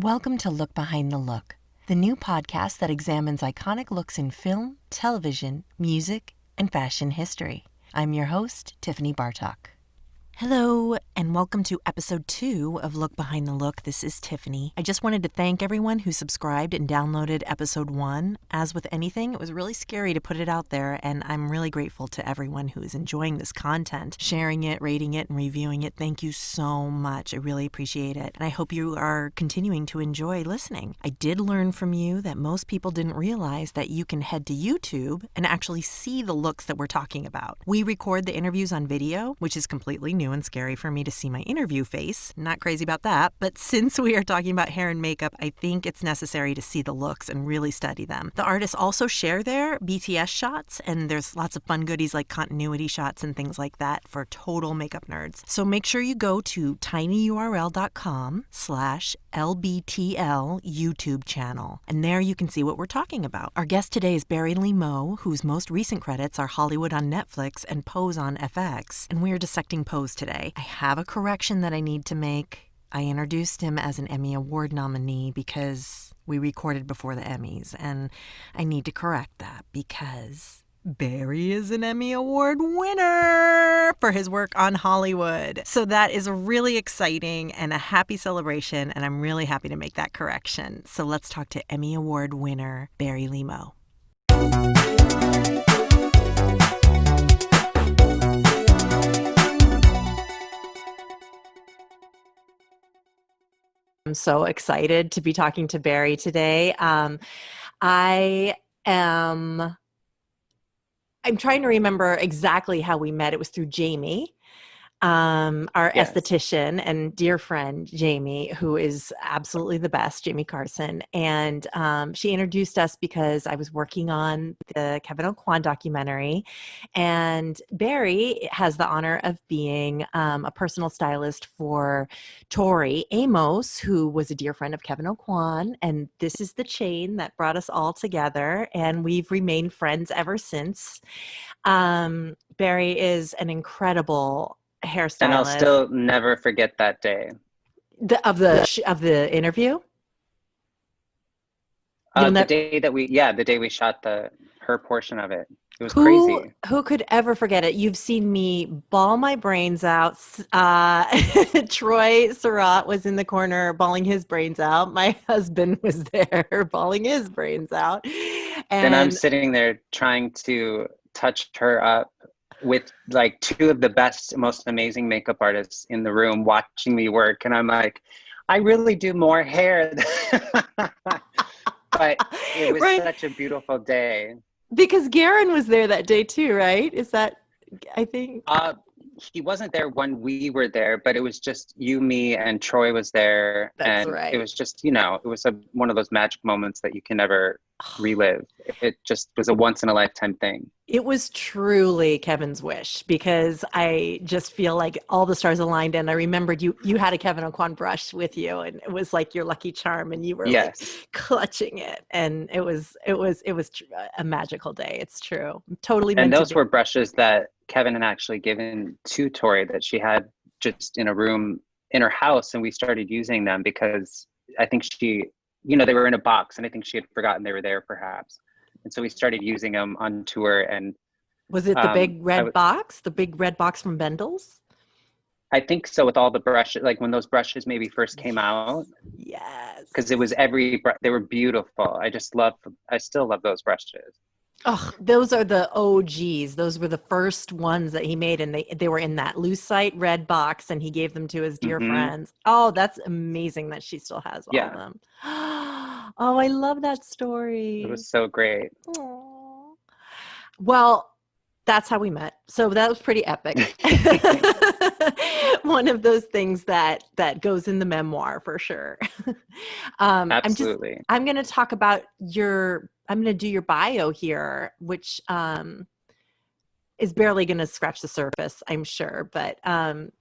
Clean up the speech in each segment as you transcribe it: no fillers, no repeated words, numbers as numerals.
Welcome to Look Behind the Look, the new podcast that examines iconic looks in film, television, music, and fashion history. I'm your host, Tiffany Bartok. Hello, and welcome to episode 2 of Look Behind the Look. This is Tiffany. I just wanted to thank everyone who subscribed and downloaded episode 1. As with anything, it was really scary to put it out there, and I'm really grateful to everyone who is enjoying this content, sharing it, rating it, and reviewing it. Thank you so much. I really appreciate it, and I hope you are continuing to enjoy listening. I did learn from you that most people didn't realize that you can head to YouTube and actually see the looks that we're talking about. We record the interviews on video, which is completely new and scary for me to see my interview face. Not crazy about that, but since we are talking about hair and makeup, I think it's necessary to see the looks and really study them. The artists also share their BTS shots, and there's lots of fun goodies like continuity shots and things like that for total makeup nerds. So make sure you go to tinyurl.com/LBTL YouTube channel, and there you can see what we're talking about. Our guest today is Barry Lee Moe, whose most recent credits are Hollywood on Netflix and Pose on FX, and we are dissecting Pose today. I have a correction that I need to make. I introduced him as an Emmy Award nominee because we recorded before the Emmys, and I need to correct that because Barry is an Emmy Award winner for his work on Hollywood. So that is really exciting and a happy celebration, and I'm really happy to make that correction. So let's talk to Emmy Award winner Barry Lee Moe. I'm so excited to be talking to Barry today. I'm trying to remember exactly how we met. It was through Jamie, our Yes. esthetician and dear friend, Jamie, who is absolutely the best, Jamie Carson. And she introduced us because I was working on the Kevyn Aucoin documentary. And Barry has the honor of being a personal stylist for Tori Amos, who was a dear friend of Kevyn Aucoin. And this is the chain that brought us all together. And we've remained friends ever since. Barry is an incredible hairstylist. And I'll still never forget that day. Of the interview. The day we shot her portion of it. It was crazy. Who could ever forget it? You've seen me bawl my brains out. Troy Surratt was in the corner bawling his brains out. My husband was there bawling his brains out. And I'm sitting there trying to touch her up with like two of the best, most amazing makeup artists in the room watching me work. And I'm like, I really do more hair. But it was such a beautiful day. Because Garen was there that day too, right? Is that, I think? He wasn't there when we were there, but it was just you, me, and Troy was there. That's and right. It was just, it was one of those magic moments that you can never relive. It just was a once in a lifetime thing. It was truly Kevin's wish, because I just feel like all the stars aligned, and I remembered you had a Kevyn Aucoin brush with you, and it was like your lucky charm, and you were like clutching it, and it was a magical day. It's true, totally. And those were brushes that Kevyn had actually given to Tori that she had just in a room in her house, and we started using them because I think she, they were in a box, and I think she had forgotten they were there perhaps. And so we started using them on tour. And was it the big red box, the big red box from Bendel's? I think so, with all the brushes, like when those brushes maybe first came out. Yes. Because it was they were beautiful. I still love those brushes. Oh, those are the OGs. Those were the first ones that he made, and they were in that lucite red box, and he gave them to his dear friends. Oh, that's amazing that she still has all of them. Oh, I love that story. It was so great. Aww. Well, that's how we met. So that was pretty epic. One of those things that goes in the memoir for sure. Absolutely. I'm going to talk about I'm going to do your bio here, which is barely going to scratch the surface, I'm sure. But I'm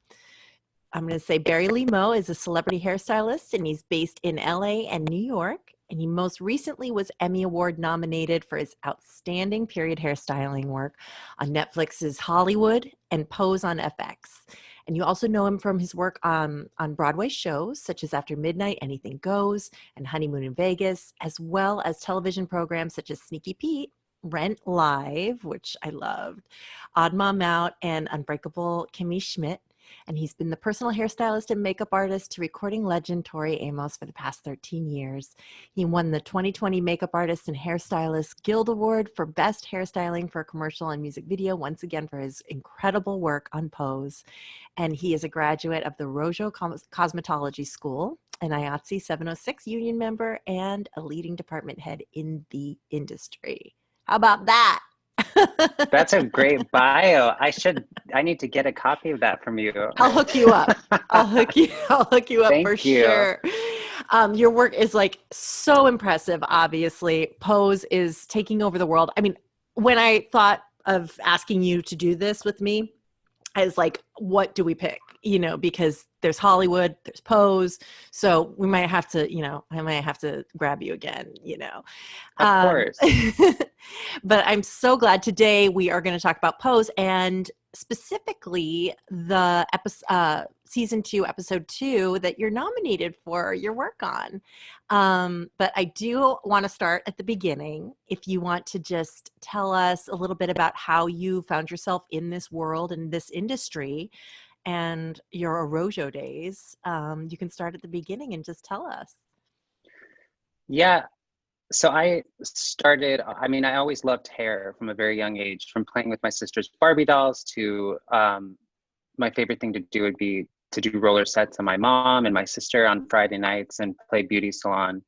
going to say Barry Lee Moe is a celebrity hairstylist, and he's based in LA and New York. And he most recently was Emmy Award nominated for his outstanding period hairstyling work on Netflix's Hollywood and Pose on FX. And you also know him from his work on Broadway shows such as After Midnight, Anything Goes, and Honeymoon in Vegas, as well as television programs such as Sneaky Pete, Rent Live, which I loved, Odd Mom Out, and Unbreakable Kimmy Schmidt. And he's been the personal hairstylist and makeup artist to recording legend Tori Amos for the past 13 years. He won the 2020 Makeup Artist and Hairstylist Guild Award for Best Hairstyling for a Commercial and Music Video, once again for his incredible work on Pose. And he is a graduate of the Arrojo Cosmetology School, an IATSE 706 union member, and a leading department head in the industry. How about that? That's a great bio. I need to get a copy of that from you. I'll hook you up. I'll hook you up for Thank you. sure. Your work is like so impressive, obviously. Pose is taking over the world. I mean, when I thought of asking you to do this with me, I was like, what do we pick? You know, because there's Hollywood, there's Pose. So we might have to, you know, I might have to grab you again, you know. Of course. But I'm so glad today we are going to talk about Pose, and specifically the season 2, episode 2 that you're nominated for your work on. But I do want to start at the beginning. If you want to just tell us a little bit about how you found yourself in this world and this industry and your Arrojo days, you can start at the beginning and just tell us. Yeah. So I always loved hair from a very young age, from playing with my sister's Barbie dolls to my favorite thing to do would be to do roller sets on my mom and my sister on Friday nights and play beauty salon.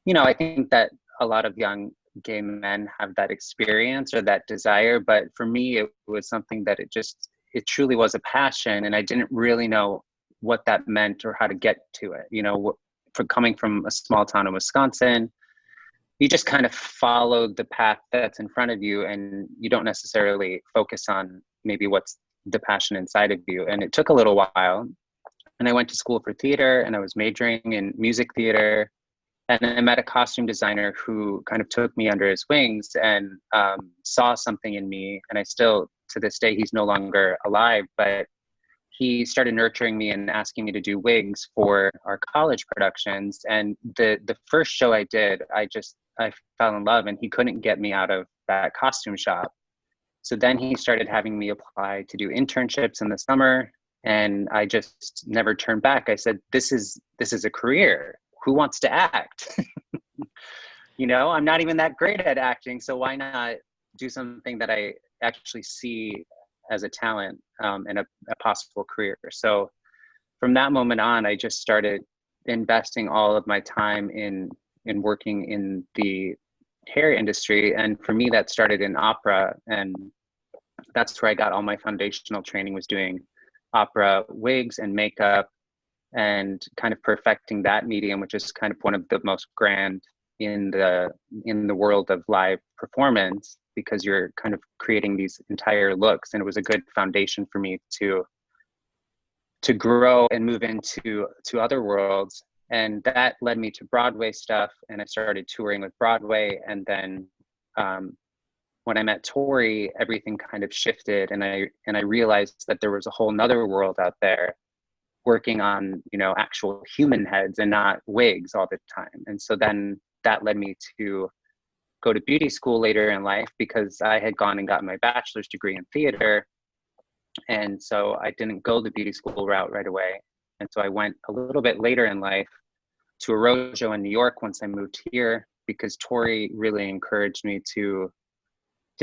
You know, I think that a lot of young gay men have that experience or that desire, but for me, it was something that it truly was a passion, and I didn't really know what that meant or how to get to it. You know, for coming from a small town in Wisconsin, you just kind of follow the path that's in front of you, and you don't necessarily focus on maybe what's the passion inside of you. And it took a little while, and I went to school for theater, and I was majoring in music theater, and I met a costume designer who kind of took me under his wings and saw something in me. And I still, to this day, he's no longer alive, but he started nurturing me and asking me to do wigs for our college productions. And the first show I did, I fell in love, and he couldn't get me out of that costume shop. So then he started having me apply to do internships in the summer, and I just never turned back. I said, this is a career. Who wants to act? You know, I'm not even that great at acting, so why not do something that I actually see as a talent and a possible career? So from that moment on, I just started investing all of my time in working in the hair industry. And for me, that started in opera, and that's where I got all my foundational training, was doing opera wigs and makeup and kind of perfecting that medium, which is kind of one of the most grand in the world of live performance, because you're kind of creating these entire looks. And it was a good foundation for me to grow and move into other worlds. And that led me to Broadway stuff, and I started touring with Broadway. And then when I met Tori, everything kind of shifted, and I realized that there was a whole nother world out there working on, you know, actual human heads and not wigs all the time. And so then that led me to go to beauty school later in life, because I had gone and gotten my bachelor's degree in theater. And so I didn't go the beauty school route right away. And so I went a little bit later in life to Arrojo in New York once I moved here, because Tori really encouraged me to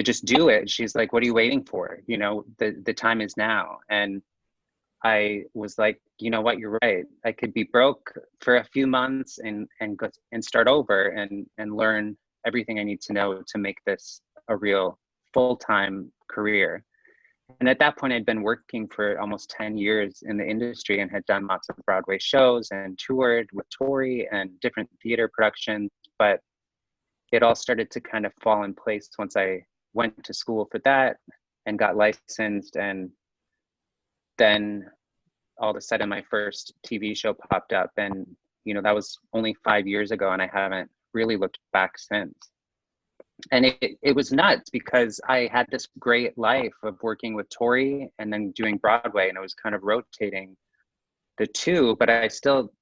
just do it. She's like, what are you waiting for? You know, the time is now. And I was like, you know what, you're right. I could be broke for a few months and go and start over and learn everything I need to know to make this a real full-time career. And at that point, I'd been working for almost 10 years in the industry and had done lots of Broadway shows and toured with Tori and different theater productions. But it all started to kind of fall in place once I went to school for that and got licensed. And then all of a sudden my first TV show popped up, and, you know, that was only 5 years ago, and I haven't really looked back since. And it was nuts because I had this great life of working with Tori and then doing Broadway, and it was kind of rotating the two, but I still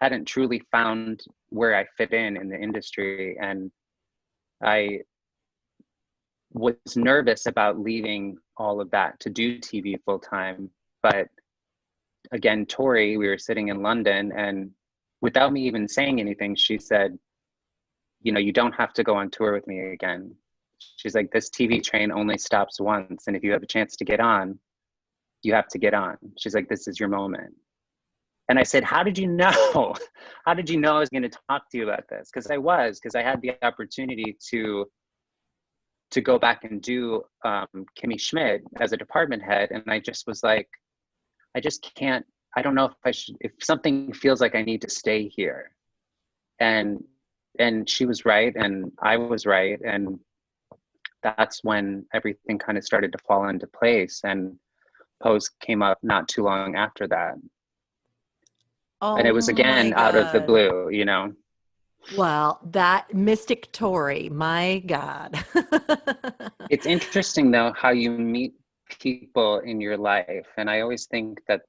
hadn't truly found where I fit in the industry. And I was nervous about leaving all of that to do TV full time. But again, Tori, we were sitting in London, and without me even saying anything, she said, you know, you don't have to go on tour with me again. She's like, this TV train only stops once. And if you have a chance to get on, you have to get on. She's like, this is your moment. And I said, how did you know? How did you know I was going to talk to you about this? Because I had the opportunity to go back and do Kimmy Schmidt as a department head. And I just was like, I just can't, I don't know if I should, if something feels like I need to stay here. And she was right, and I was right. And that's when everything kind of started to fall into place. And Pose came up not too long after that. Oh, and it was again out of the blue, you know. Well, that Mystic Tori, my God. It's interesting though how you meet people in your life, and I always think that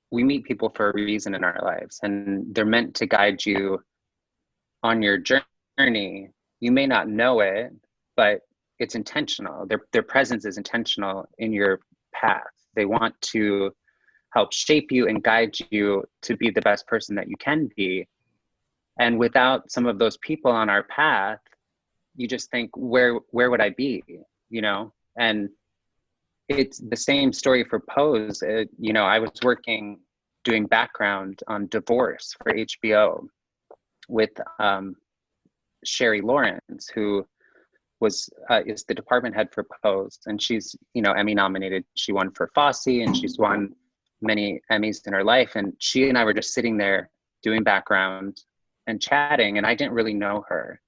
we meet people for a reason in our lives, and they're meant to guide you on your journey. You may not know it, but it's intentional. Their presence is intentional in your path. They want to help shape you and guide you to be the best person that you can be. And without some of those people on our path, you just think, where would I be, you know? And it's the same story for Pose. You know, I was doing background on Divorce for HBO with Sherry Lawrence, who is the department head for Pose, and she's, you know, Emmy nominated. She won for Fosse, and she's won many Emmys in her life. And she and I were just sitting there doing background and chatting, and I didn't really know her.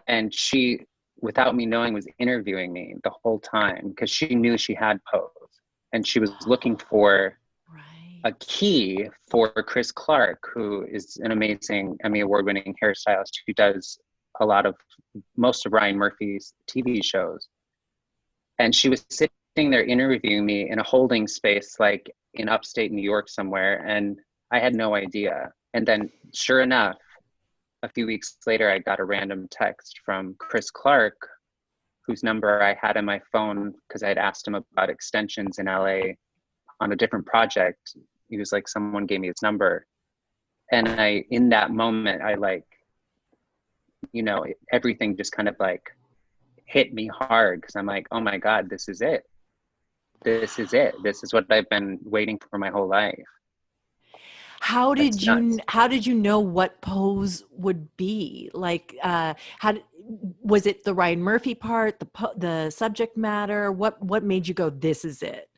And she, without me knowing, was interviewing me the whole time because she knew she had Pose, and she was looking for a key for Chris Clark, who is an amazing Emmy award-winning hairstylist who does most of Ryan Murphy's TV shows. And she was sitting there interviewing me in a holding space, like in upstate New York somewhere, and I had no idea. And then sure enough, a few weeks later, I got a random text from Chris Clark, whose number I had on my phone because I had asked him about extensions in LA on a different project. He was like, someone gave me his number. And in that moment, I you know, everything just kind of like hit me hard, because I'm like, oh my God, this is it. This is it. This is what I've been waiting for my whole life. How did you know what Pose would be? Like, was it the Ryan Murphy part, the subject matter? What made you go, this is it?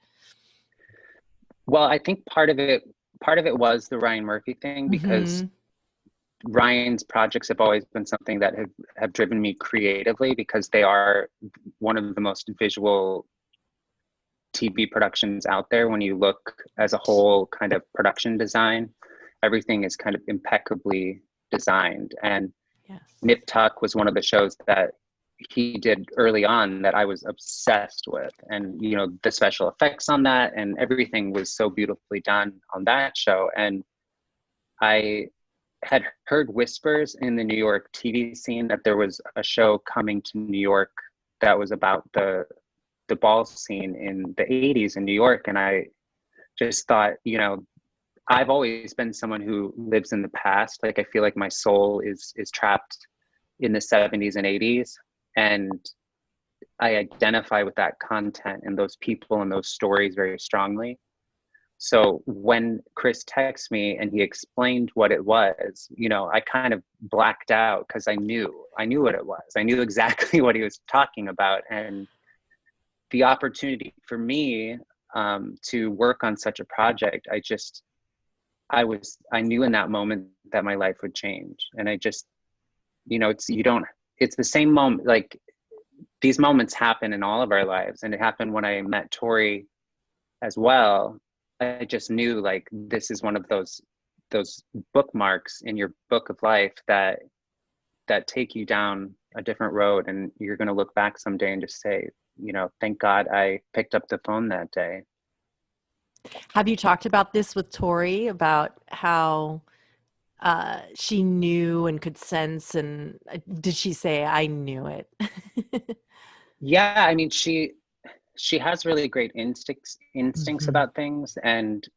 Well, I think part of it was the Ryan Murphy thing, because Ryan's projects have always been something that have driven me creatively, because they are one of the most visual TV productions out there. When you look as a whole kind of production design, everything is kind of impeccably designed. And yes. Nip Tuck was one of the shows that he did early on that I was obsessed with. And, you know, the special effects on that and everything was so beautifully done on that show. And I had heard whispers in the New York TV scene that there was a show coming to New York that was about the ball scene in the 80s in New York. And I just thought, you know, I've always been someone who lives in the past. Like, I feel like my soul is trapped in the 70s and 80s. And I identify with that content and those people and those stories very strongly. So when Chris texted me and he explained what it was, you know, I kind of blacked out because I knew what it was. I knew exactly what he was talking about. And the opportunity for me to work on such a project, I knew in that moment that my life would change. And I just, you know, it's the same moment. Like, these moments happen in all of our lives. And it happened when I met Tori as well. I just knew, like, this is one of those bookmarks in your book of life that that take you down a different road, and you're going to look back someday and just say, you know, thank God I picked up the phone that day. Have you talked about this with Tori, about how she knew and could sense, and did she say, I knew it? Yeah, I mean, she has really great instincts Mm-hmm. about things, and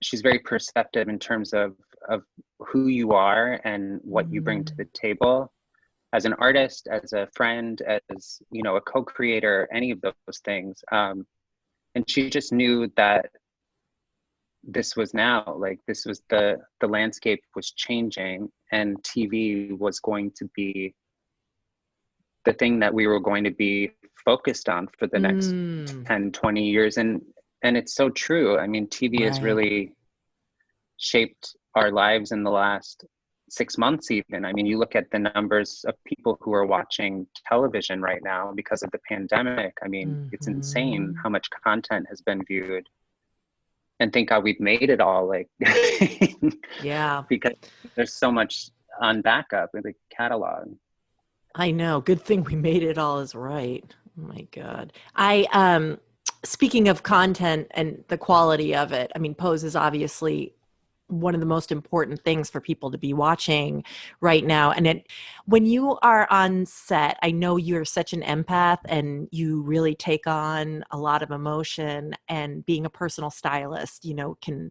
she's very perceptive in terms of who you are and what you bring to the table as an artist, as a friend, as, you know, a co-creator, any of those things. And she just knew that this was now, like, this was the landscape was changing, and TV was going to be the thing that we were going to be focused on for the next 10, 20 years. And it's so true. I mean, TV has really shaped our lives in the last 6 months even. I mean, you look at the numbers of people who are watching television right now because of the pandemic. I mean, it's insane how much content has been viewed. And thank God we've made it all, like, Yeah, because there's so much on backup in the catalog. I know. Good thing we made it all, is right. Oh my God. Speaking of content and the quality of it, I mean, Pose is obviously one of the most important things for people to be watching right now. And when you are on set, I know you're such an empath and you really take on a lot of emotion, and being a personal stylist, you know, can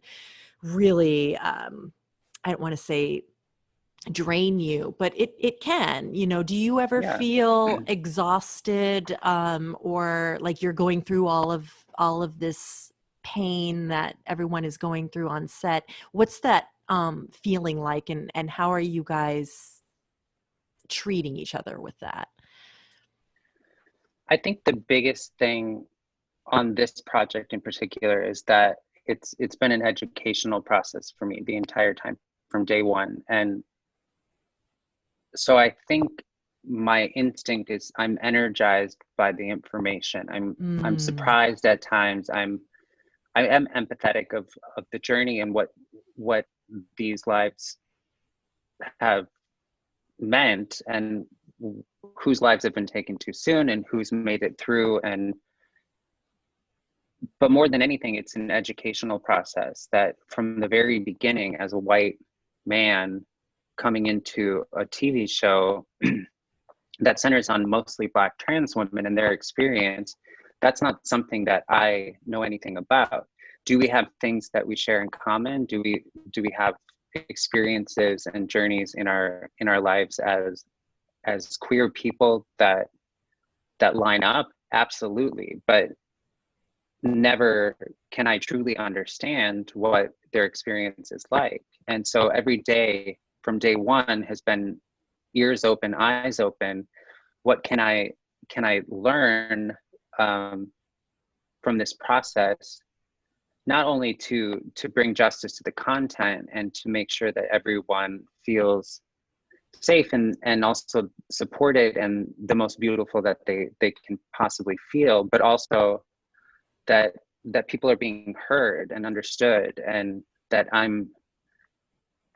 really, I don't want to say drain you, but it can, you know. Do you ever feel exhausted, or like you're going through all of this pain that everyone is going through on set? What's that feeling like, and how are you guys treating each other with that? I think the biggest thing on this project in particular is that it's been an educational process for me the entire time from day one. And so I think my instinct is I'm energized by the information. I'm surprised at times. I am empathetic of the journey and what these lives have meant, and whose lives have been taken too soon and who's made it through. But more than anything, it's an educational process that from the very beginning, as a white man coming into a TV show that centers on mostly Black trans women and their experience, that's not something that I know anything about. Do we have things that we share in common? Do we have experiences and journeys in our lives as queer people that line up? Absolutely. But never can I truly understand what their experience is like. And so every day from day one has been ears open, eyes open. What can I learn from this process, not only to bring justice to the content and to make sure that everyone feels safe and also supported and the most beautiful that they can possibly feel, but also that people are being heard and understood, and that I'm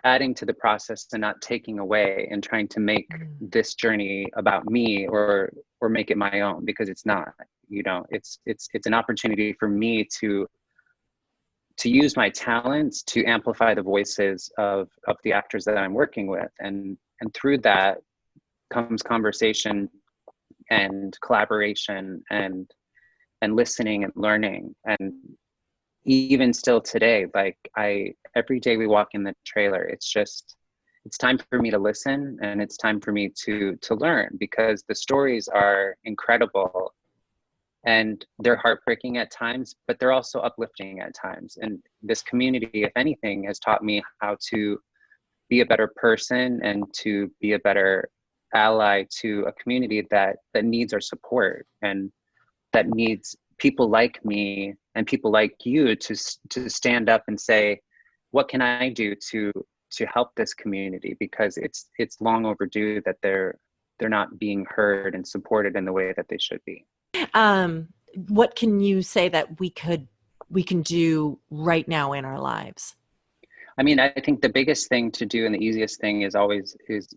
adding to the process and not taking away, and trying to make this journey about me or make it my own, because it's not. You know, it's an opportunity for me to use my talents to amplify the voices of the actors that I'm working with, and through that comes conversation and collaboration and listening and learning. And even still today, like every day we walk in the trailer, it's time for me to listen, and it's time for me to learn, because the stories are incredible and they're heartbreaking at times, but they're also uplifting at times. And this community, if anything, has taught me how to be a better person and to be a better ally to a community that needs our support, and that needs people like me and people like you to stand up and say, what can I do to help this community? Because it's long overdue that they're not being heard and supported in the way that they should be. What can you say that we can do right now in our lives? I mean, I think the biggest thing to do and the easiest thing is always is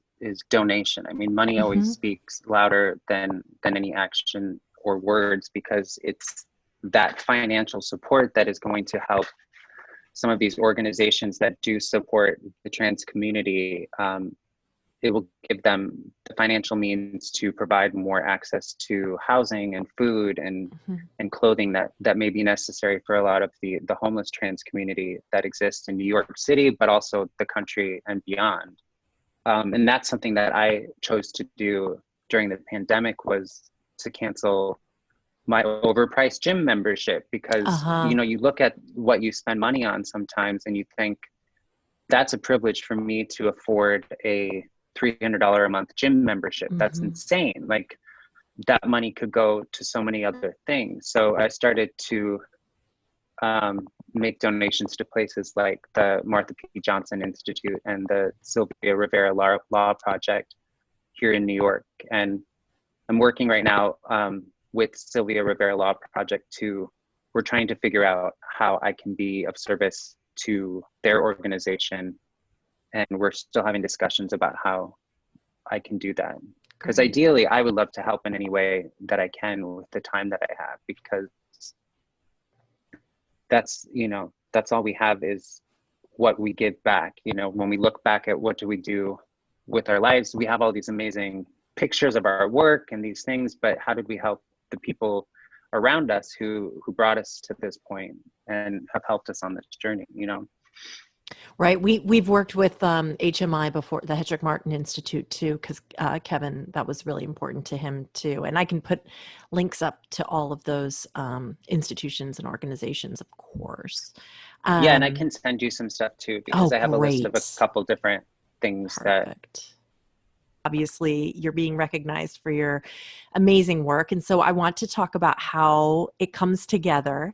donation. I mean, money always speaks louder than any action or words, because it's that financial support that is going to help some of these organizations that do support the trans community. It will give them the financial means to provide more access to housing and food and clothing that may be necessary for a lot of the homeless trans community that exists in New York City, but also the country and beyond. And that's something that I chose to do during the pandemic, was to cancel my overpriced gym membership, because you look at what you spend money on sometimes and you think, that's a privilege for me to afford a $300 a month gym membership. That's insane. Like, that money could go to so many other things. So I started to make donations to places like the Martha P. Johnson Institute and the Sylvia Rivera Law Project here in New York. And I'm working right now with Sylvia Rivera Law Project we're trying to figure out how I can be of service to their organization. And we're still having discussions about how I can do that. Because ideally, I would love to help in any way that I can with the time that I have, because that's all we have is what we give back. When we look back at what do we do with our lives, we have all these amazing pictures of our work and these things, but how did we help the people around us who brought us to this point and have helped us on this journey, Right. We've worked with HMI before, the Hedrick Martin Institute too, because Kevin, that was really important to him too. And I can put links up to all of those institutions and organizations, of course. Yeah, and I can send you some stuff too, because I have a list of a couple different things. Perfect. Obviously, you're being recognized for your amazing work. And so I want to talk about how it comes together.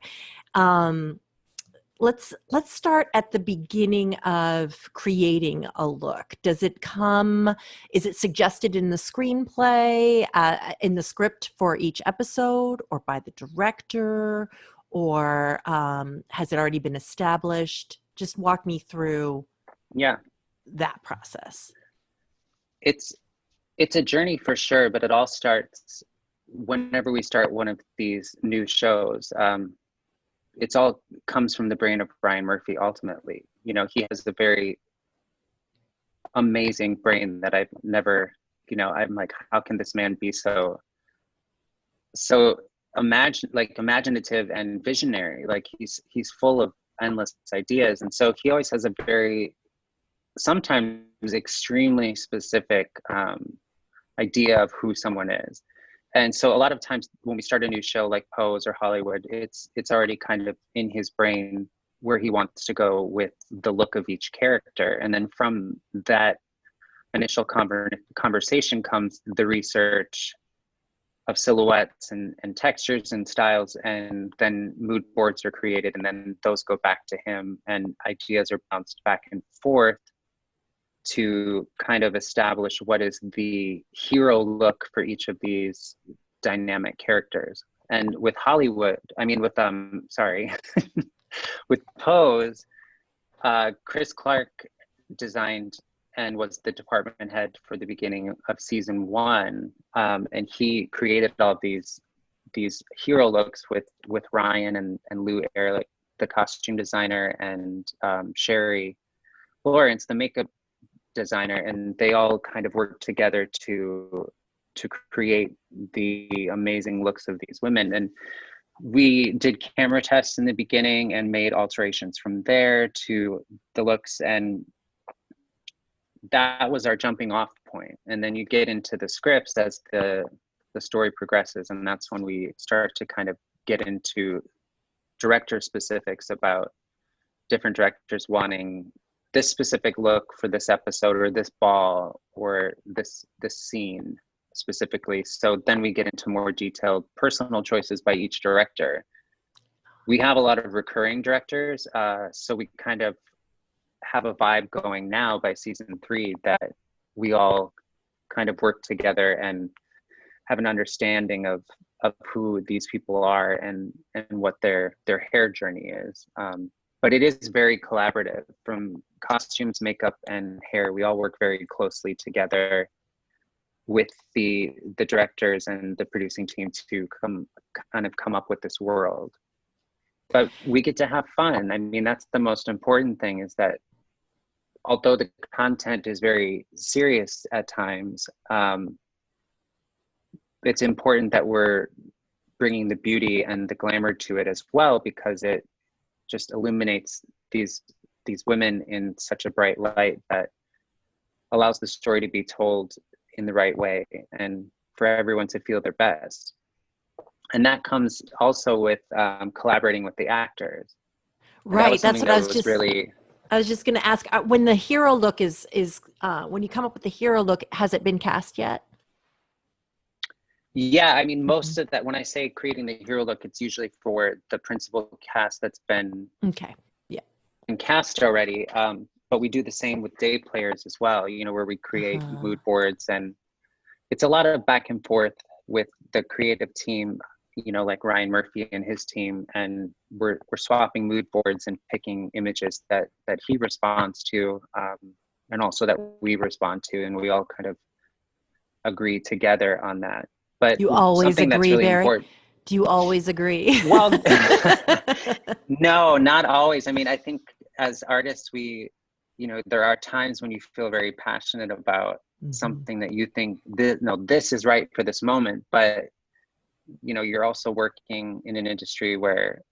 Let's start at the beginning of creating a look. Is it suggested in the screenplay, in the script for each episode, or by the director, or has it already been established? Just walk me through that process. It's a journey for sure, but it all starts whenever we start one of these new shows. It's all comes from the brain of Brian Murphy. Ultimately, he has a very amazing brain that I've never, I'm like, how can this man be so imaginative and visionary? Like, he's full of endless ideas, and so he always has a very, sometimes extremely specific idea of who someone is. And so a lot of times when we start a new show like Pose or Hollywood, it's already kind of in his brain where he wants to go with the look of each character. And then from that initial conversation comes the research of silhouettes and textures and styles, and then mood boards are created, and then those go back to him, and ideas are bounced back and forth to kind of establish what is the hero look for each of these dynamic characters. And with with Pose, Chris Clark designed and was the department head for the beginning of season 1. And he created all these hero looks with Ryan and Lou Ehrlich, the costume designer, and Sherry Lawrence, the makeup designer, and they all kind of worked together to create the amazing looks of these women. And we did camera tests in the beginning and made alterations from there to the looks, and that was our jumping off point. And then you get into the scripts as the story progresses, and that's when we start to kind of get into director specifics about different directors wanting this specific look for this episode, or this ball, or this scene specifically. So then we get into more detailed personal choices by each director. We have a lot of recurring directors, so we kind of have a vibe going now by season 3 that we all kind of work together and have an understanding of who these people are and what their hair journey is. But it is very collaborative, from costumes, makeup, and hair. We all work very closely together with the directors and the producing team to come up with this world. But we get to have fun. I mean, that's the most important thing, is that although the content is very serious at times, it's important that we're bringing the beauty and the glamour to it as well, because it just illuminates these women in such a bright light that allows the story to be told in the right way and for everyone to feel their best. And that comes also with collaborating with the actors. Right. That's what I was just going to ask. When the hero look is when you come up with the hero look, has it been cast yet? Yeah, I mean, most of that, when I say creating the hero look, it's usually for the principal cast that's been cast already. But we do the same with day players as well, you know, where we create mood boards, and it's a lot of back and forth with the creative team, you know, like Ryan Murphy and his team, and we're swapping mood boards and picking images that he responds to, and also that we respond to, and we all kind of agree together on that. But you always agree, that's really Barry? important. Do you always agree? Well, no, not always. I mean, I think as artists, you know, there are times when you feel very passionate about something that you think, this is right for this moment. But, you know, you're also working in an industry where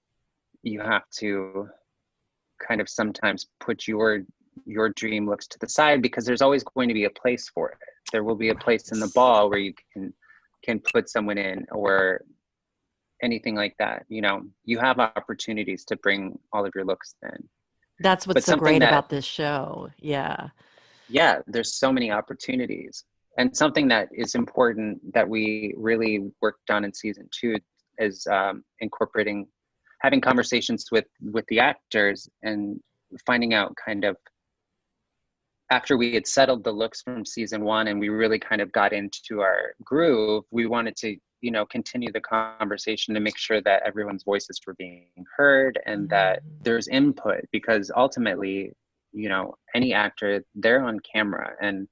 you have to kind of sometimes put your dream looks to the side, because there's always going to be a place for it. There will be a place in the ball where you can put someone in, or anything like that. You know, you have opportunities to bring all of your looks in. That's what's so great about this show. Yeah, there's so many opportunities. And something that is important that we really worked on in season 2 is having conversations with the actors and finding out, kind of, after we had settled the looks from season 1 and we really kind of got into our groove, we wanted to, you know, continue the conversation to make sure that everyone's voices were being heard and that there's input, because ultimately, you know, any actor, they're on camera and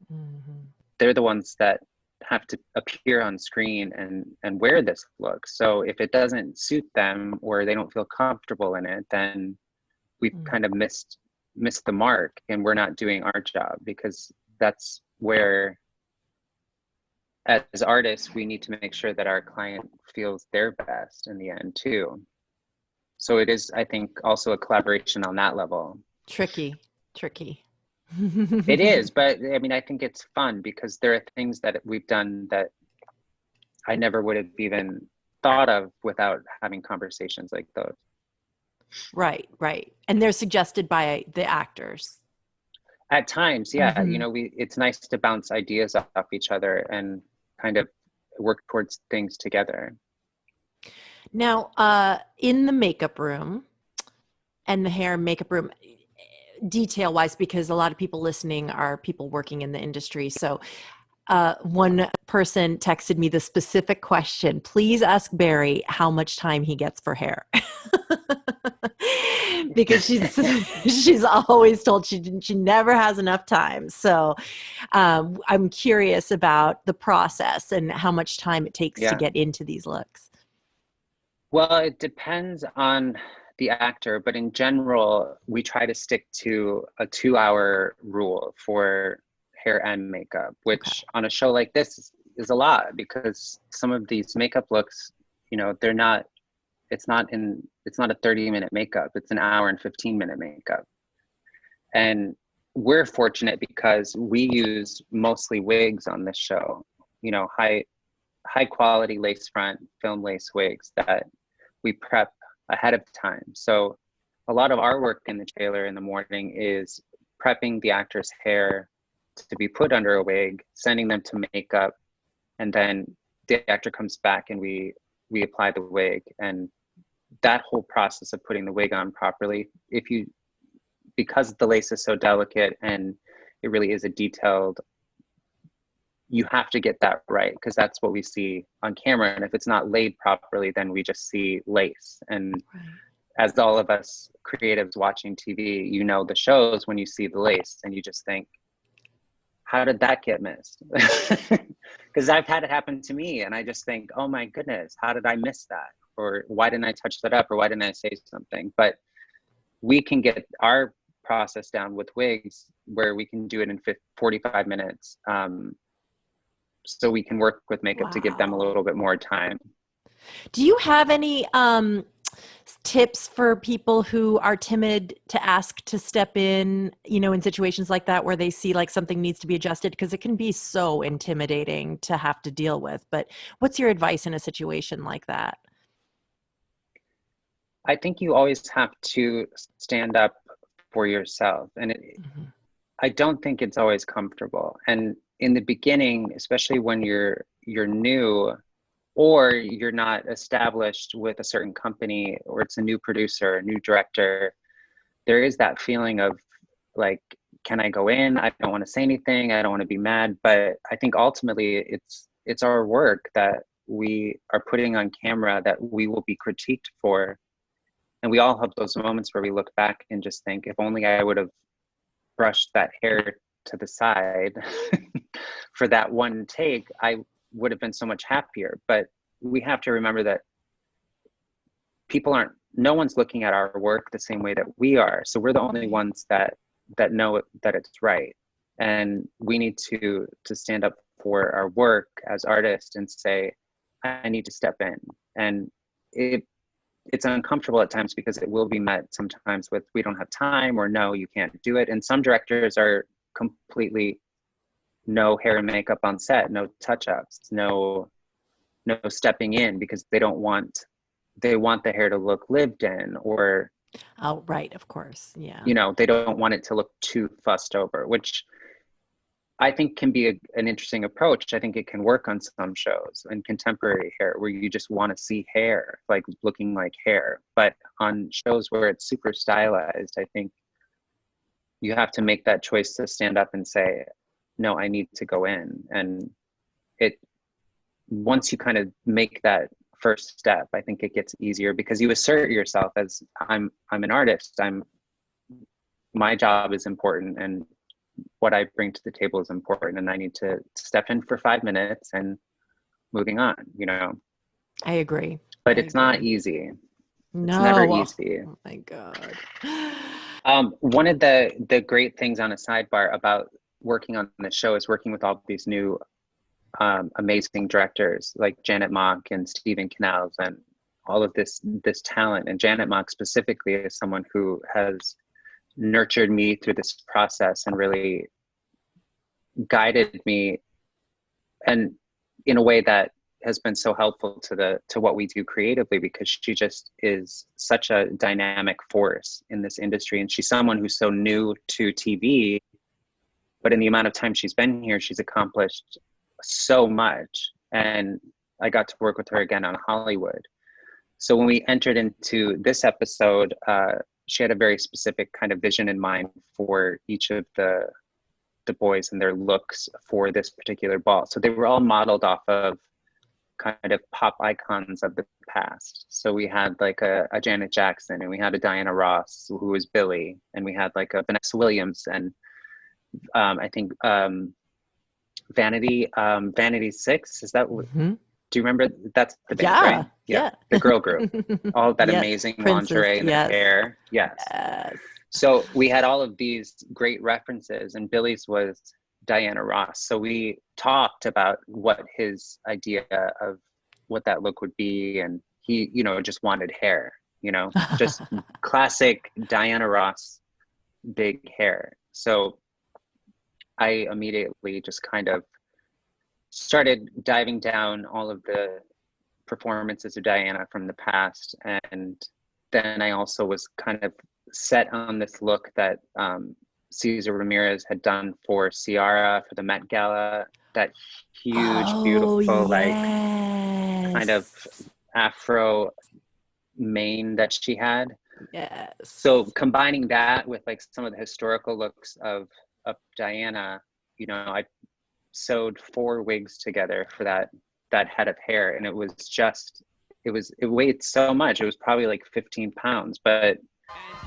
they're the ones that have to appear on screen and wear this look. So if it doesn't suit them or they don't feel comfortable in it, then we've kind of missed the mark, and we're not doing our job, because that's where, as artists, we need to make sure that our client feels their best in the end too. So it is, I think, also a collaboration on that level. Tricky. It is, but I mean, I think it's fun, because there are things that we've done that I never would have even thought of without having conversations like those. Right. And they're suggested by the actors. At times, yeah. You know, it's nice to bounce ideas off each other and kind of work towards things together. Now, in the makeup room and the hair and makeup room, detail-wise, because a lot of people listening are people working in the industry. So one person texted me the specific question: please ask Barry how much time he gets for hair. Because she's always told she never has enough time. So I'm curious about the process and how much time it takes to get into these looks. Well, it depends on the actor, but in general, we try to stick to a 2-hour rule for hair and makeup, which on a show like this is a lot, because some of these makeup looks, you know, it's not a 30-minute makeup, it's an hour and 15-minute makeup. And we're fortunate because we use mostly wigs on this show, you know, high quality lace front film lace wigs that we prep ahead of time. So a lot of our work in the trailer in the morning is prepping the actor's hair to be put under a wig, sending them to makeup, and then the actor comes back and we apply the wig. And that whole process of putting the wig on properly, because the lace is so delicate and it really is a detailed, you have to get that right, because that's what we see on camera. And if it's not laid properly, then we just see lace. And as all of us creatives watching TV, you know, the shows when you see the lace and you just think, how did that get missed? Because I've had it happen to me and I just think, oh my goodness, how did I miss that? Or why didn't I touch that up? Or why didn't I say something? But we can get our process down with wigs where we can do it in 45 minutes. So we can work with makeup to give them a little bit more time. Do you have any tips for people who are timid to ask to step in, you know, in situations like that where they see like something needs to be adjusted? Because it can be so intimidating to have to deal with. But what's your advice in a situation like that? I think you always have to stand up for yourself. And I don't think it's always comfortable. And in the beginning, especially when you're new, or you're not established with a certain company, or it's a new producer, a new director, there is that feeling of like, can I go in? I don't want to say anything. I don't want to be mad. But I think ultimately it's our work that we are putting on camera that we will be critiqued for. And we all have those moments where we look back and just think, if only I would have brushed that hair to the side for that one take, I would have been so much happier. But we have to remember that no one's looking at our work the same way that we are. So we're the only ones that know that it's right. And we need to stand up for our work as artists and say, I need to step in. And it's uncomfortable at times because it will be met sometimes with, we don't have time, or no, you can't do it. And some directors are completely no hair and makeup on set, no touch-ups, no stepping in, because they want the hair to look lived in, or oh, right, of course, yeah, you know, they don't want it to look too fussed over, which I think can be an interesting approach. I think it can work on some shows in contemporary hair where you just want to see hair like looking like hair. But on shows where it's super stylized, I think you have to make that choice to stand up and say, no, I need to go in. And once you kind of make that first step, I think it gets easier because you assert yourself as I'm an artist. My job is important, and what I bring to the table is important, and I need to step in for 5 minutes and moving on, you know. I agree. But it's not easy. No. It's never easy. Oh my God. One of the great things on a sidebar about working on the show is working with all these new amazing directors like Janet Mock and Stephen Canals and all of this talent. And Janet Mock specifically is someone who has nurtured me through this process and really guided me, and in a way that has been so helpful to what we do creatively, because she just is such a dynamic force in this industry. And she's someone who's so new to TV, but in the amount of time she's been here, she's accomplished so much. And I got to work with her again on Hollywood. So when we entered into this episode, she had a very specific kind of vision in mind for each of the boys and their looks for this particular ball. So they were all modeled off of kind of pop icons of the past. So we had like a Janet Jackson, and we had a Diana Ross, who was Billy, and we had like a Vanessa Williams, and I think Vanity Six, is that do you remember? That's the band, right? Yeah. The girl group. All of that amazing lingerie and the hair. Yes. So we had all of these great references, and Billy's was Diana Ross. So we talked about what his idea of what that look would be. And he, you know, just wanted hair, you know, just classic Diana Ross, big hair. So I immediately just kind of started diving down all of the performances of Diana from the past. And then I also was kind of set on this look that Cesar Ramirez had done for Ciara for the Met Gala, that huge, beautiful, like kind of Afro mane that she had. Yes. So combining that with like some of the historical looks of Diana, you know, I sewed 4 wigs together for that head of hair, and it it weighed so much. It was probably like 15 pounds, but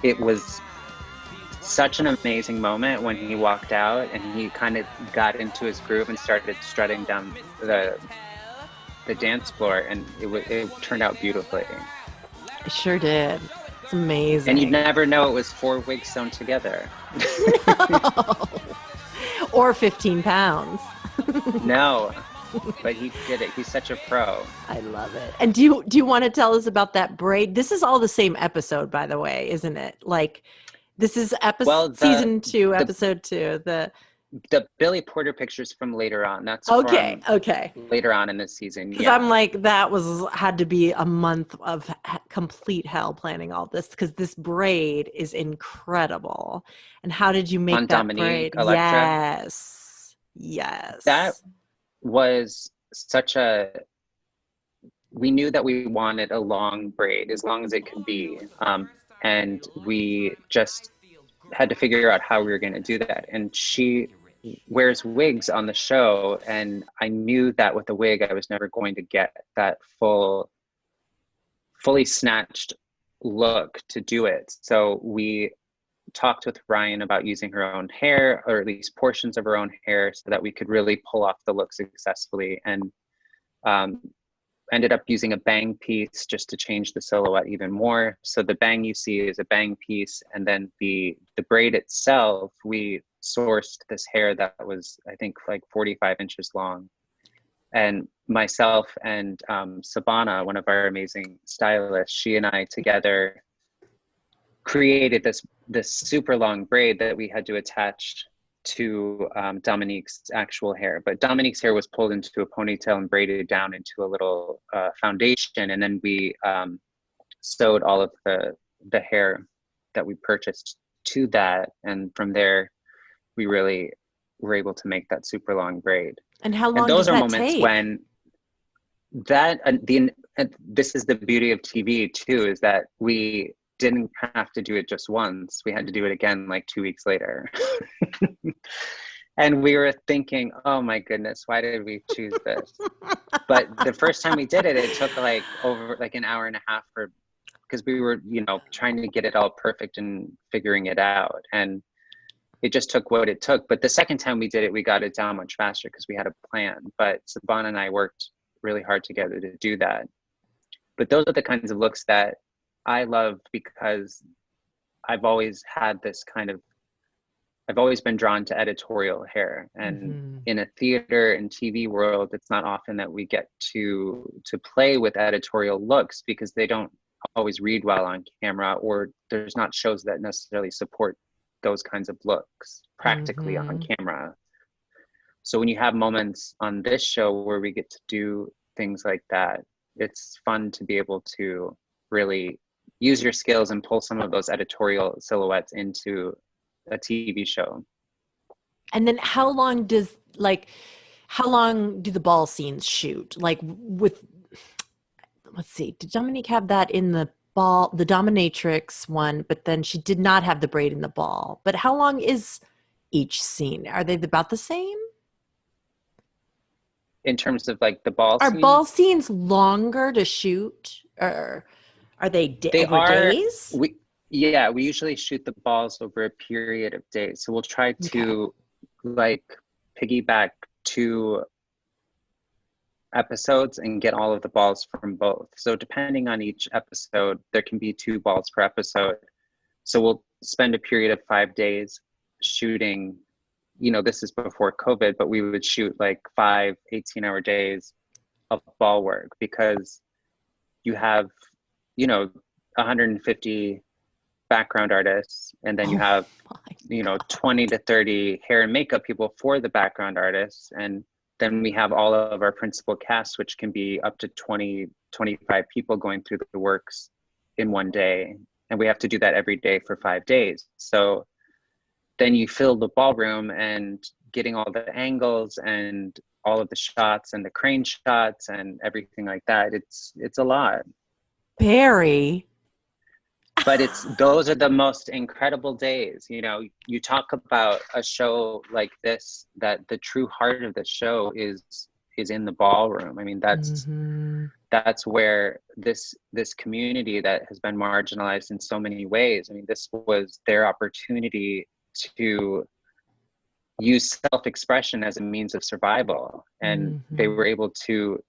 it was such an amazing moment when he walked out and he kind of got into his groove and started strutting down the dance floor, and it turned out beautifully. It sure did. It's amazing. And you'd never know it was 4 wigs sewn together. No. Or 15 pounds. No, but he did it. He's such a pro. I love it. And do you want to tell us about that braid? This is all the same episode, by the way, isn't it? Like, this is season 2, episode 2. The Billy Porter pictures from later on. That's okay. Later on in the season. Because I'm like, that had to be a month of complete hell planning all this, because this braid is incredible. And how did you make on that Dominique braid? Electra? Yes. That was we knew that we wanted a long braid, as long as it could be. And we just had to figure out how we were going to do that. And she wears wigs on the show, and I knew that with a wig I was never going to get that fully snatched look to do it. So we talked with Ryan about using her own hair, or at least portions of her own hair, so that we could really pull off the look successfully, and ended up using a bang piece just to change the silhouette even more. So the bang you see is a bang piece, and then the braid itself, we sourced this hair that was, I think, like 45 inches long. And myself and Sabana, one of our amazing stylists, she and I together created this super long braid that we had to attach to Dominique's actual hair. But Dominique's hair was pulled into a ponytail and braided down into a little foundation, and then we sewed all of the hair that we purchased to that, and from there we really were able to make that super long braid. And how long and those does are that moments take? When this is the beauty of TV too, is that we didn't have to do it just once. We had to do it again like 2 weeks later. And we were thinking, oh my goodness, why did we choose this? But the first time we did it, it took like over like an hour and a half because we were, trying to get it all perfect and figuring it out. And it just took what it took. But the second time we did it, we got it down much faster because we had a plan. But Savannah and I worked really hard together to do that. But those are the kinds of looks that I love, because I've always been drawn to editorial hair. And in a theater and TV world, it's not often that we get to play with editorial looks, because they don't always read well on camera, or there's not shows that necessarily support those kinds of looks practically on camera. So when you have moments on this show where we get to do things like that, it's fun to be able to really use your skills and pull some of those editorial silhouettes into a TV show. And then how long do the ball scenes shoot? Like let's see, did Dominique have that in the dominatrix one, but then she did not have the braid in the ball. But how long is each scene? Are they about the same? In terms of like the ball Are scene? ball scenes longer to shoot, or are they days? We usually shoot the balls over a period of days. So we'll try to like piggyback 2 episodes and get all of the balls from both. So depending on each episode, there can be 2 balls per episode. So we'll spend a period of 5 days shooting, this is before COVID, but we would shoot like 5 18-hour days of ball work, because you have, 150 background artists, and then you have, 20 to 30 hair and makeup people for the background artists. And then we have all of our principal cast, which can be up to 20, 25 people going through the works in one day. And we have to do that every day for 5 days. So then you fill the ballroom and getting all the angles and all of the shots and the crane shots and everything like that. It's a lot. Barry. But those are the most incredible days. You talk about a show like this, that the true heart of the show is in the ballroom. I mean, that's that's where this community that has been marginalized in so many ways, I mean, this was their opportunity to use self-expression as a means of survival. And they were able to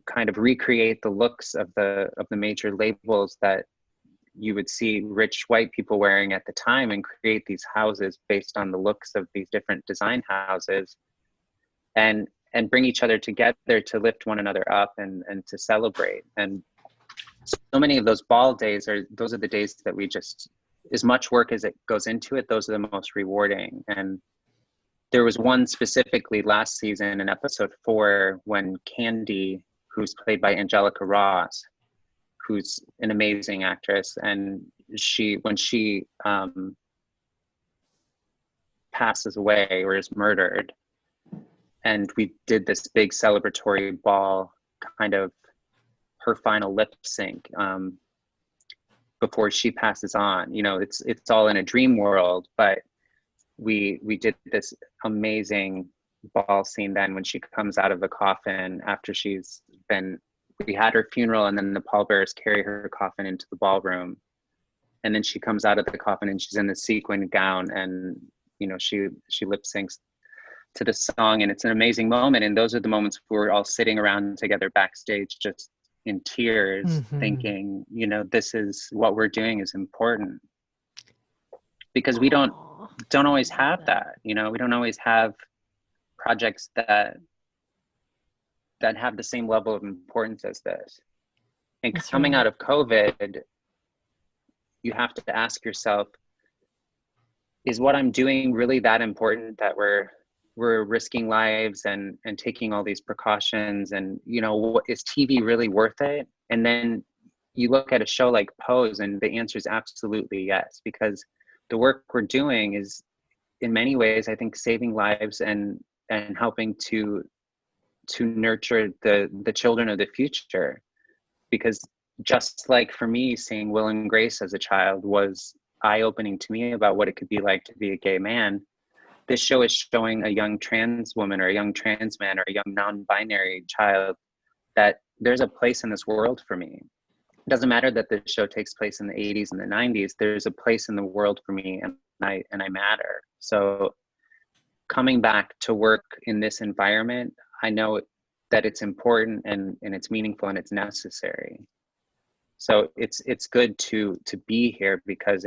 kind of recreate the looks of the major labels that you would see rich white people wearing at the time, and create these houses based on the looks of these different design houses, and bring each other together to lift one another up and to celebrate. And so many of those ball days those are the days that we just, as much work as it goes into it, those are the most rewarding. And there was one specifically last season in episode 4 when Candy, who's played by Angelica Ross, who's an amazing actress, and when she passes away or is murdered, and we did this big celebratory ball, kind of her final lip sync before she passes on. You know, it's all in a dream world, but we did this amazing ball scene then when she comes out of the coffin after we had her funeral, and then the pallbearers carry her coffin into the ballroom, and then she comes out of the coffin and she's in the sequin gown, and you know, she lip syncs to the song, and it's an amazing moment. And those are the moments where we're all sitting around together backstage, just in tears, thinking, you know, this is what we're doing is important, because we don't always have that. You know, we don't always have projects that have the same level of importance as this. And that's coming out of COVID, you have to ask yourself, is what I'm doing really that important that we're risking lives and taking all these precautions? And, you know, is TV really worth it? And then you look at a show like Pose, and the answer is absolutely yes, because the work we're doing is, in many ways, I think, saving lives and helping to nurture the children of the future. Because just like for me, seeing Will and Grace as a child was eye-opening to me about what it could be like to be a gay man, this show is showing a young trans woman or a young trans man or a young non-binary child that there's a place in this world for me. It doesn't matter that the show takes place in the 80s and the 90s, there's a place in the world for me, and I matter. So coming back to work in this environment, I know that it's important and it's meaningful and it's necessary. So it's good to be here, because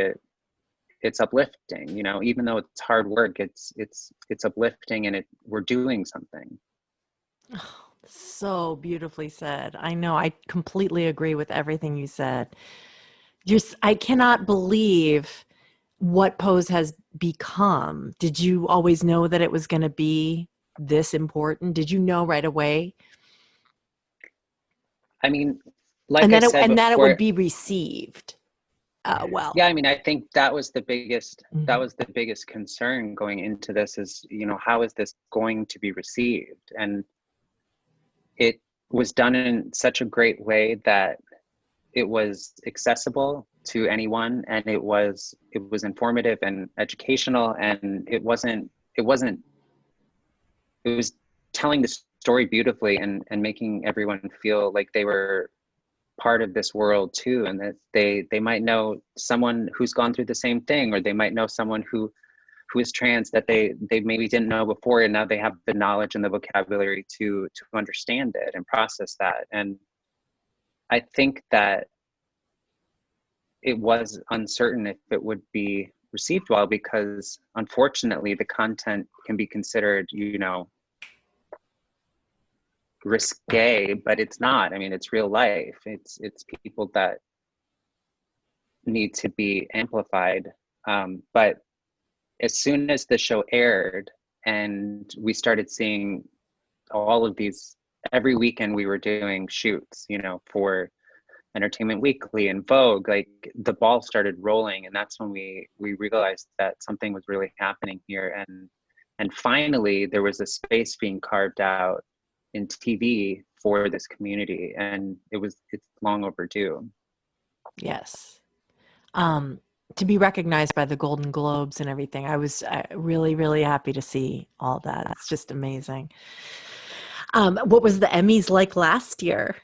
it's uplifting, you know, even though it's hard work, it's uplifting, and we're doing something. Oh, so beautifully said. I know, I completely agree with everything you said. I cannot believe what Pose has become. Did you always know that it was going to be this important? Did you know right away? I mean, like I said before, that it would be received well. Yeah, I mean, I think that was the biggest concern going into this is, you know, how is this going to be received? And it was done in such a great way that it was accessible to anyone, and it was informative and educational, and it was telling the story beautifully and making everyone feel like they were part of this world too, and that they might know someone who's gone through the same thing, or they might know someone who is trans that they maybe didn't know before, and now they have the knowledge and the vocabulary to understand it and process that. And I think that it was uncertain if it would be received well, because unfortunately the content can be considered, you know, risque, but it's not. I mean, it's real life. It's people that need to be amplified. But as soon as the show aired and we started seeing all of these, every weekend we were doing shoots, you know, for Entertainment Weekly and Vogue, like the ball started rolling, and that's when we realized that something was really happening here. And finally there was a space being carved out in TV for this community, and it's long overdue. Yes. To be recognized by the Golden Globes and everything, I was really, really happy to see all that. It's just amazing. What was the Emmys like last year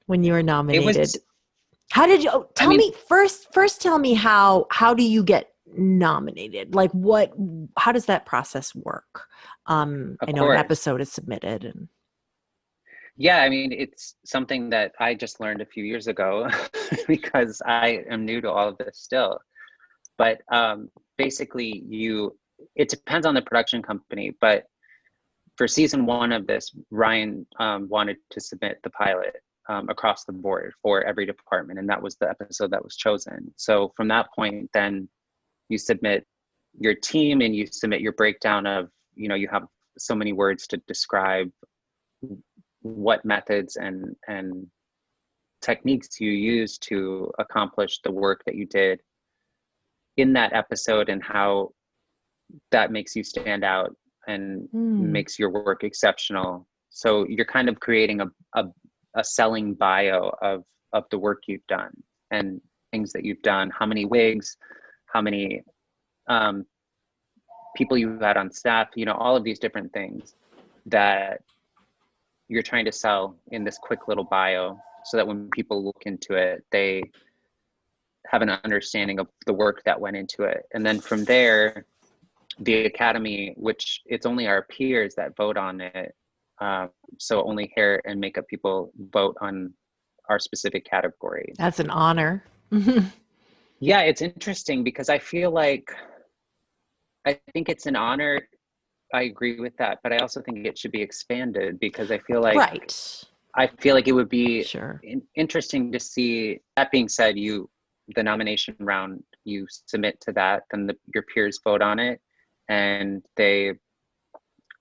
when you were It was, nominated? How did you, tell me first, tell me how do you get nominated? Like how does that process work? I know an episode is submitted and. Yeah, I mean, it's something that I just learned a few years ago because I am new to all of this still. But basically it depends on the production company, but for season 1 of this, Ryan wanted to submit the pilot across the board for every department, and that was the episode that was chosen. So from that point, then you submit your team and you submit your breakdown of, you have so many words to describe what methods and techniques you use to accomplish the work that you did in that episode and how that makes you stand out and makes your work exceptional. So you're kind of creating a selling bio of the work you've done and things that you've done, how many wigs, how many people you've had on staff, all of these different things that you're trying to sell in this quick little bio so that when people look into it, they have an understanding of the work that went into it. And then from there, the Academy, which it's only our peers that vote on it. So only hair and makeup people vote on our specific category. That's an honor. Yeah, it's interesting because I think it's an honor. I agree with that, but I also think it should be expanded because I feel like it would be interesting to see. That being said, the nomination round, you submit to that, then your peers vote on it, and they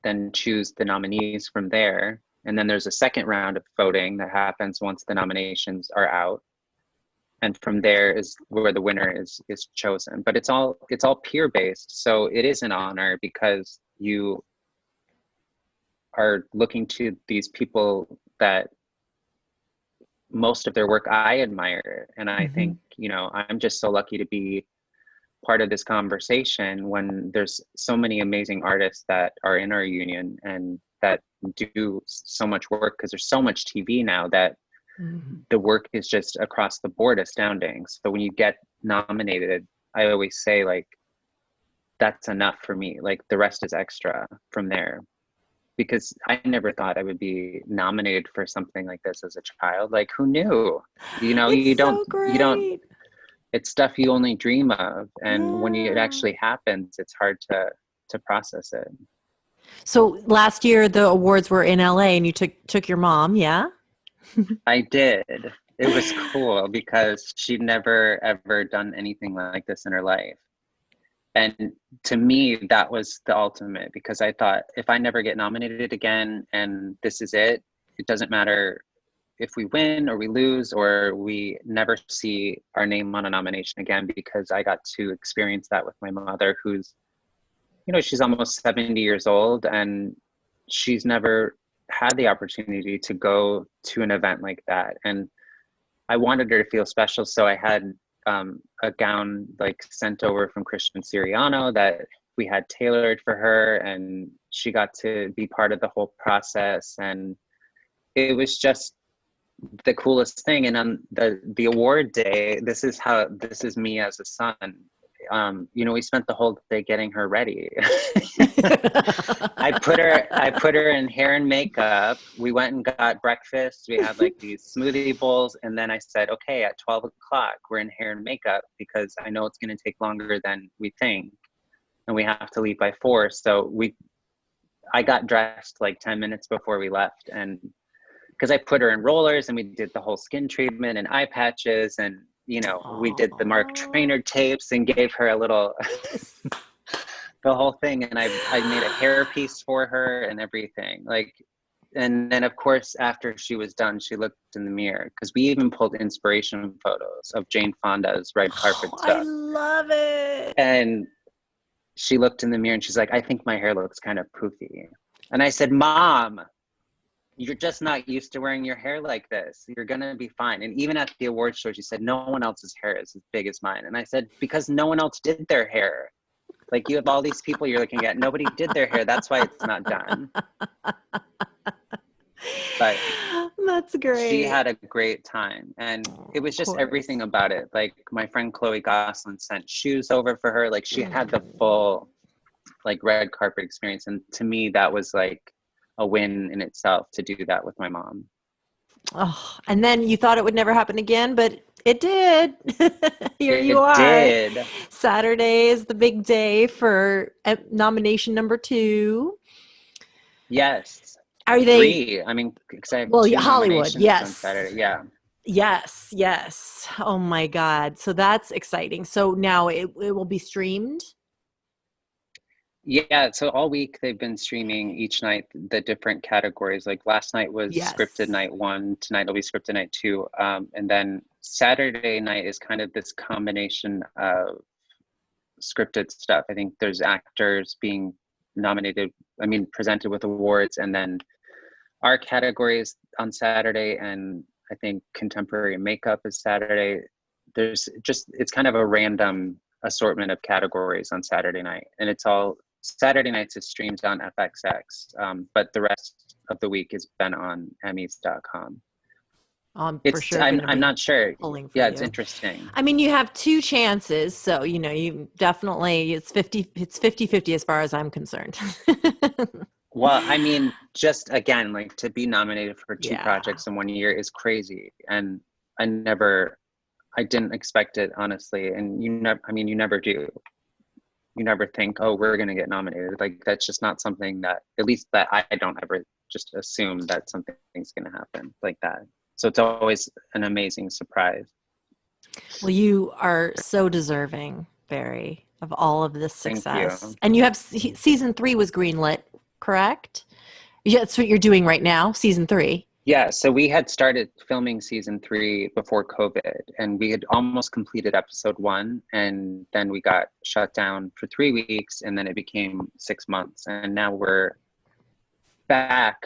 then choose the nominees from there. And then there's a second round of voting that happens once the nominations are out. And from there is where the winner is chosen. But it's all peer based. So it is an honor because you are looking to these people that most of their work I admire. And I think, I'm just so lucky to be part of this conversation when there's so many amazing artists that are in our union and that do so much work, because there's so much TV now that the work is just across the board astounding. So when you get nominated, I always say, like, that's enough for me. Like, the rest is extra from there. Because I never thought I would be nominated for something like this as a child. Like, who knew? You don't, it's stuff you only dream of. And when it actually happens, it's hard to process it. So last year, the awards were in LA and you took your mom, yeah? I did. It was cool because she'd never, ever done anything like this in her life. And to me, that was the ultimate, because I thought, if I never get nominated again and this is it doesn't matter if we win or we lose or we never see our name on a nomination again, because I got to experience that with my mother, who's, she's almost 70 years old and she's never had the opportunity to go to an event like that. And I wanted her to feel special. So I had a gown sent over from Christian Siriano that we had tailored for her, and she got to be part of the whole process. And it was just the coolest thing. And on the award day, this is me as a son. We spent the whole day getting her ready. I put her in hair and makeup. We went and got breakfast. We had these smoothie bowls. And then I said, okay, at 12 o'clock, we're in hair and makeup because I know it's going to take longer than we think. And we have to leave by 4. So I got dressed 10 minutes before we left. And because I put her in rollers and we did the whole skin treatment and eye patches, and we did the Mark Trainer tapes and gave her a little, the whole thing. And I made a hair piece for her and everything. And then of course, after she was done, she looked in the mirror, because we even pulled inspiration photos of Jane Fonda's red carpet stuff. I love it. And she looked in the mirror and she's like, I think my hair looks kind of poofy. And I said, Mom, you're just not used to wearing your hair like this. You're going to be fine. And even at the awards show, she said, no one else's hair is as big as mine. And I said, because no one else did their hair. You have all these people you're looking at. Nobody did their hair. That's why it's not done. But That's she great. had a great time, and it was Of just course. everything about it. Like my friend Chloe Goslin sent shoes over for her. Like she had the full like red carpet experience, and to me that was like a win in itself to do that with my mom. Oh, and then you thought it would never happen again, but it did. Here you It are. did. Saturday is the big day for nomination number 2. Yes. Are they, 3. I mean, because I have well, 2 Hollywood, nominations on yes. Saturday. Yeah. Yes, yes. Oh my God. So that's exciting. So now it will be streamed? Yeah, so all week they've been streaming each night the different categories. Like last night was scripted Yes. night 1, tonight will be scripted night 2. And then Saturday night is kind of this combination of scripted stuff. I think there's actors being nominated, I mean, presented with awards, and then our categories on Saturday, and I think contemporary makeup is Saturday. There's just, it's kind of a random assortment of categories on Saturday night, and it's all Saturday nights is streamed on FXX, but the rest of the week has been on Emmys.com. I'm for It's sure going to I'm be not sure. pulling for Yeah, you. it's interesting. I mean, you have 2 chances, so you definitely it's 50-50 as far as I'm concerned. Well, I mean, just again, like to be nominated for 2 Yeah. projects in 1 year is crazy, and I didn't expect it, honestly. And you never do. You never think, oh, we're going to get nominated. Like that's just not something that, at least that I don't ever just assume that something's going to happen like that. So it's always an amazing surprise. Well, you are so deserving, Barry, of all of this Thank success. you. And you have season 3 was greenlit, correct? Yeah, that's what you're doing right now, season 3. Yeah, so we had started filming season 3 before COVID, and we had almost completed episode 1, and then we got shut down for 3 weeks, and then it became 6 months, and now we're back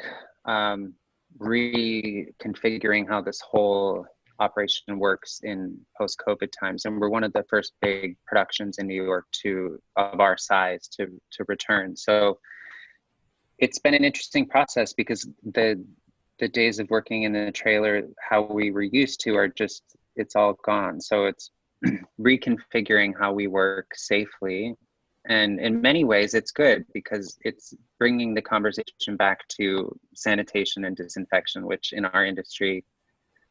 reconfiguring how this whole operation works in post-COVID times, and we're one of the first big productions in New York of our size to return. So it's been an interesting process because the days of working in the trailer how we were used to are just, it's all gone. So it's reconfiguring how we work safely, and in many ways it's good because it's bringing the conversation back to sanitation and disinfection, which in our industry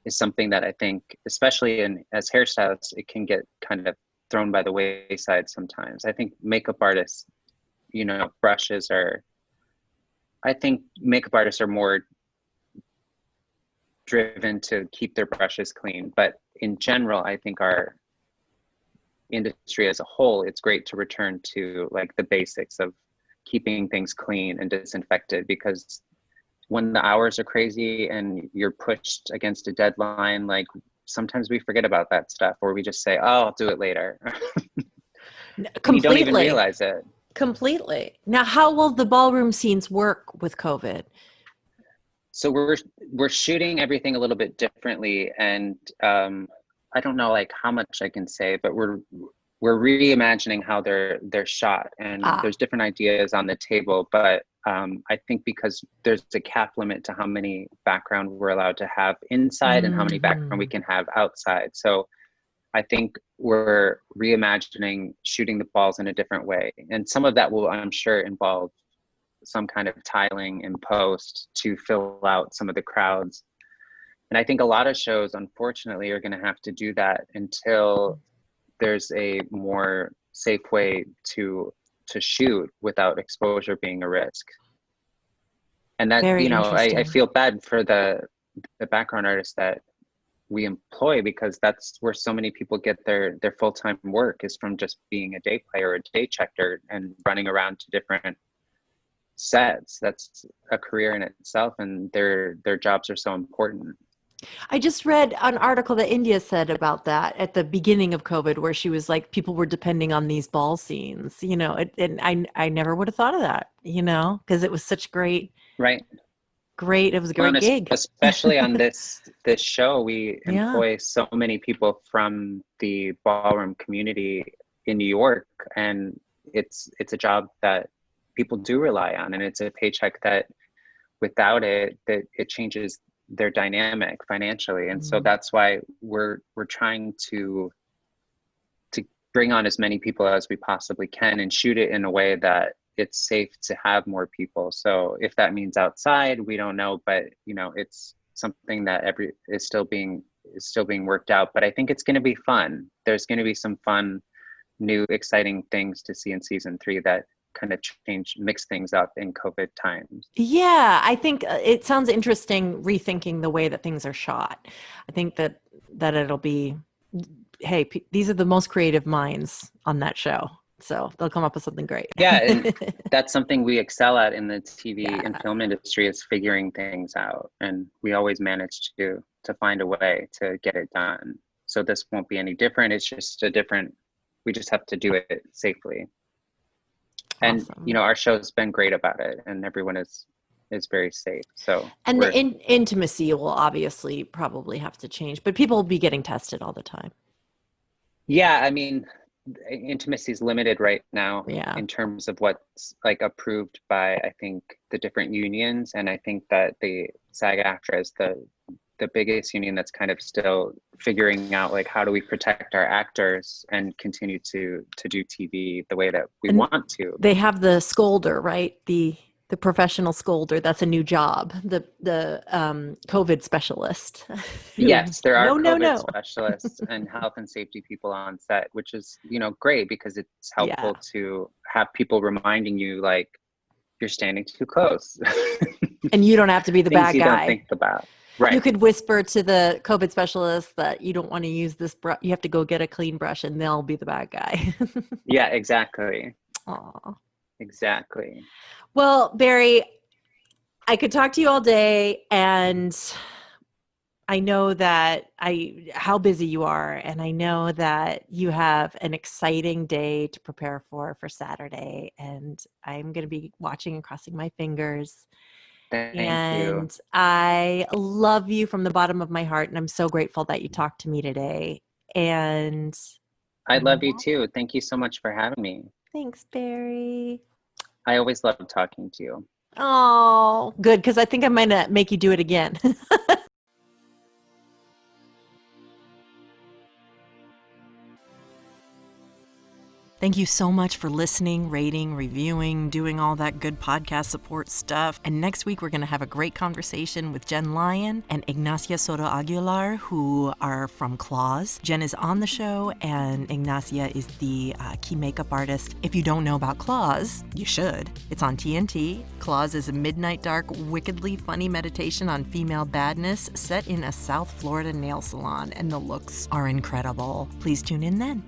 is something that I think, especially as hairstylists, it can get kind of thrown by the wayside sometimes. I think makeup artists, brushes are, I think makeup artists are more driven to keep their brushes clean. But in general, I think our industry as a whole, it's great to return to like the basics of keeping things clean and disinfected, because when the hours are crazy and you're pushed against a deadline, like sometimes we forget about that stuff, or we just say, oh, I'll do it later. And you don't even realize it. Completely. Now, how will the ballroom scenes work with COVID? So we're shooting everything a little bit differently, and I don't know like how much I can say, but we're reimagining how they're shot, and there's different ideas on the table, but I think because there's a cap limit to how many background we're allowed to have inside and how many background we can have outside. So I think we're reimagining shooting the balls in a different way, and some of that will, I'm sure, involve some kind of tiling in post to fill out some of the crowds. And I think a lot of shows, unfortunately, are going to have to do that until there's a more safe way to shoot without exposure being a risk. And that, Very I feel bad for the background artists that we employ, because that's where so many people get their full-time work, is from just being a day player or a day checker and running around to different sets. That's a career in itself, and their jobs are so important. I just read an article that India said about that at the beginning of COVID, where she was like, people were depending on these ball scenes, and I never would have thought of that, because it was such great. It was a great gig. Especially on this show, we employ so many people from the ballroom community in New York, and it's a job that people do rely on, and it's a paycheck that without it, that it changes their dynamic financially. And so that's why we're trying to bring on as many people as we possibly can and shoot it in a way that it's safe to have more people. So if that means outside, we don't know, but it's something that is still being worked out. But I think it's going to be fun. There's going to be some fun, new, exciting things to see in season 3 that kind of mix things up in COVID times. Yeah, I think it sounds interesting rethinking the way that things are shot. I think that it'll be, hey, these are the most creative minds on that show. So they'll come up with something great. Yeah, and that's something we excel at in the TV and film industry, is figuring things out. And we always manage to find a way to get it done. So this won't be any different. It's just we just have to do it safely. And, Awesome. Our show's been great about it, and everyone is very safe. So, and the intimacy will obviously probably have to change, but people will be getting tested all the time. Yeah, I mean, intimacy is limited right now in terms of what's like approved by, I think, the different unions. And I think that the SAG-AFTRA is the biggest union that's kind of still figuring out, like, how do we protect our actors and continue to do TV the way that we want to. They have the scolder, right? The professional scolder. That's a new job. The COVID specialist. Yes, there are COVID specialists and health and safety people on set, which is, great, because it's helpful to have people reminding you, like, you're standing too close. And you don't have to be the bad guy. You don't think about. Right. You could whisper to the COVID specialist that you don't want to use this brush. You have to go get a clean brush, and they'll be the bad guy. Yeah, exactly. Aw. Exactly. Well, Barry, I could talk to you all day, and I know how busy you are, and I know that you have an exciting day to prepare for Saturday, and I'm going to be watching and crossing my fingers. Thank you. And I love you from the bottom of my heart, and I'm so grateful that you talked to me today. And I love you too. Thank you so much for having me. Thanks, Barry. I always love talking to you. Oh, good, because I think I might make you do it again. Thank you so much for listening, rating, reviewing, doing all that good podcast support stuff. And next week, we're going to have a great conversation with Jen Lyon and Ignacia Soto Aguilar, who are from Claws. Jen is on the show, and Ignacia is the key makeup artist. If you don't know about Claws, you should. It's on TNT. Claws is a midnight dark, wickedly funny meditation on female badness set in a South Florida nail salon, and the looks are incredible. Please tune in then.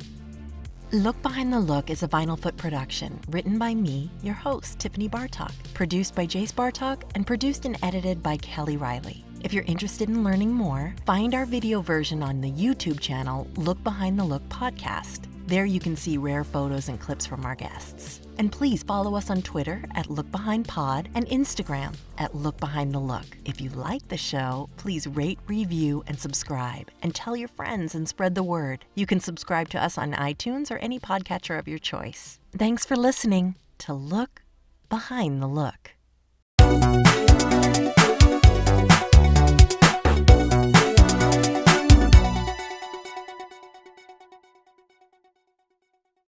Look Behind the Look is a Vinyl Foot production, written by me, your host, Tiffany Bartok, produced by Jace Bartok, and produced and edited by Kelly Riley. If you're interested in learning more, find our video version on the YouTube channel, Look Behind the Look Podcast. There you can see rare photos and clips from our guests. And please follow us on Twitter at LookBehindPod and Instagram at LookBehindTheLook. If you like the show, please rate, review, and subscribe. And tell your friends and spread the word. You can subscribe to us on iTunes or any podcatcher of your choice. Thanks for listening to Look Behind the Look.